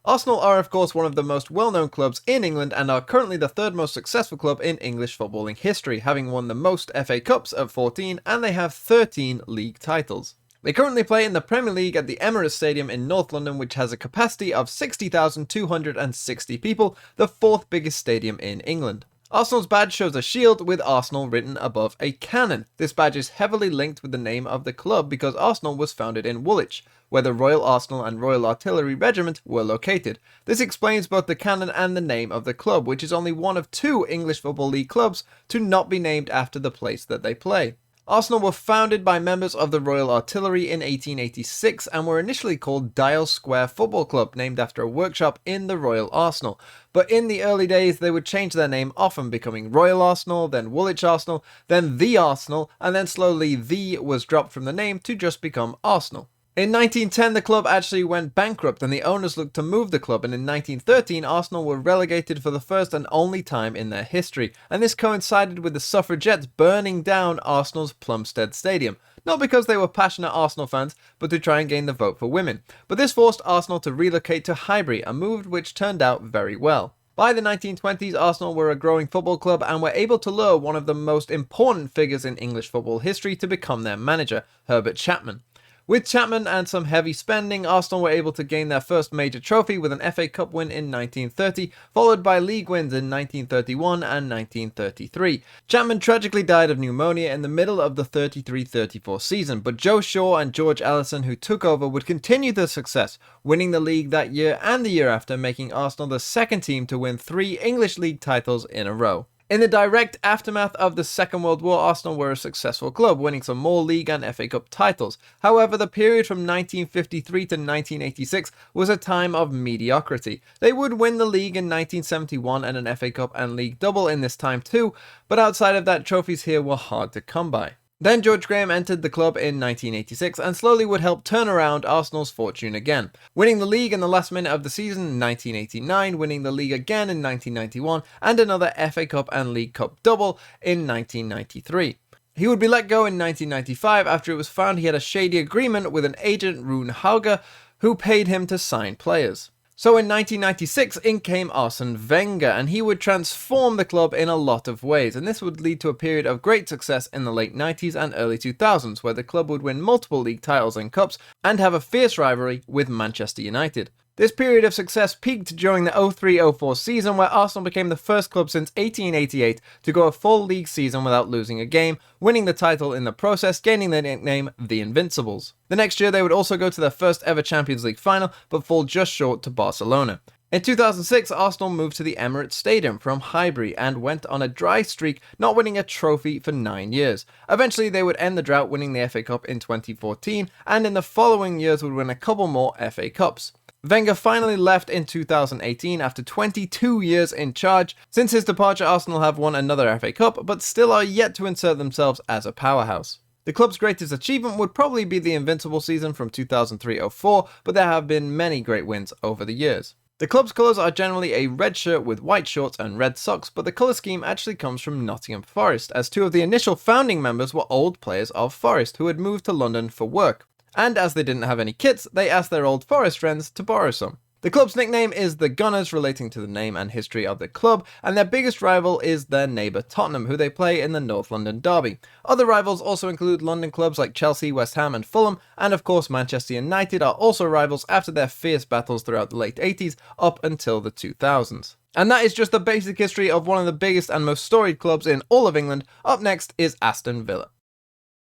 Arsenal are of course one of the most well-known clubs in England and are currently the third most successful club in English footballing history, having won the most FA Cups of 14, and they have 13 league titles. They currently play in the Premier League at the Emirates Stadium in North London, which has a capacity of 60,260 people, the fourth biggest stadium in England. Arsenal's badge shows a shield with Arsenal written above a cannon. This badge is heavily linked with the name of the club because Arsenal was founded in Woolwich, where the Royal Arsenal and Royal Artillery Regiment were located. This explains both the cannon and the name of the club, which is only one of two English Football League clubs to not be named after the place that they play. Arsenal were founded by members of the Royal Artillery in 1886 and were initially called Dial Square Football Club, named after a workshop in the Royal Arsenal. But in the early days, they would change their name, often becoming Royal Arsenal, then Woolwich Arsenal, then The Arsenal, and then slowly The was dropped from the name to just become Arsenal. In 1910, the club actually went bankrupt and the owners looked to move the club, and in 1913, Arsenal were relegated for the first and only time in their history, and this coincided with the suffragettes burning down Arsenal's Plumstead Stadium. Not because they were passionate Arsenal fans, but to try and gain the vote for women. But this forced Arsenal to relocate to Highbury, a move which turned out very well. By the 1920s, Arsenal were a growing football club and were able to lure one of the most important figures in English football history to become their manager, Herbert Chapman. With Chapman and some heavy spending, Arsenal were able to gain their first major trophy with an FA Cup win in 1930, followed by league wins in 1931 and 1933. Chapman tragically died of pneumonia in the middle of the 33-34 season, but Joe Shaw and George Allison, who took over, would continue the success, winning the league that year and the year after, making Arsenal the second team to win 3 English league titles in a row. In the direct aftermath of the Second World War, Arsenal were a successful club, winning some more league and FA Cup titles. However, the period from 1953 to 1986 was a time of mediocrity. They would win the league in 1971 and an FA Cup and league double in this time too, but outside of that, trophies here were hard to come by. Then George Graham entered the club in 1986 and slowly would help turn around Arsenal's fortune again, winning the league in the last minute of the season in 1989, winning the league again in 1991, and another FA Cup and League Cup double in 1993. He would be let go in 1995 after it was found he had a shady agreement with an agent, Rune Hauge, who paid him to sign players. So in 1996, in came Arsene Wenger, and he would transform the club in a lot of ways, and this would lead to a period of great success in the late 90s and early 2000s, where the club would win multiple league titles and cups, and have a fierce rivalry with Manchester United. This period of success peaked during the 03-04 season, where Arsenal became the first club since 1888 to go a full league season without losing a game, winning the title in the process, gaining the nickname The Invincibles. The next year they would also go to their first ever Champions League final, but fall just short to Barcelona. In 2006, Arsenal moved to the Emirates Stadium from Highbury and went on a dry streak, not winning a trophy for 9 years. Eventually they would end the drought, winning the FA Cup in 2014, and in the following years would win a couple more FA Cups. Wenger finally left in 2018 after 22 years in charge. Since his departure, Arsenal have won another FA Cup, but still are yet to insert themselves as a powerhouse. The club's greatest achievement would probably be the Invincible season from 2003-04, but there have been many great wins over the years. The club's colours are generally a red shirt with white shorts and red socks, but the colour scheme actually comes from Nottingham Forest, as 2 of the initial founding members were old players of Forest who had moved to London for work. And as they didn't have any kits, they asked their old Forest friends to borrow some. The club's nickname is the Gunners, relating to the name and history of the club, and their biggest rival is their neighbour Tottenham, who they play in the North London derby. Other rivals also include London clubs like Chelsea, West Ham and Fulham, and of course Manchester United are also rivals after their fierce battles throughout the late 80s up until the 2000s. And that is just the basic history of one of the biggest and most storied clubs in all of England. Up next is Aston Villa.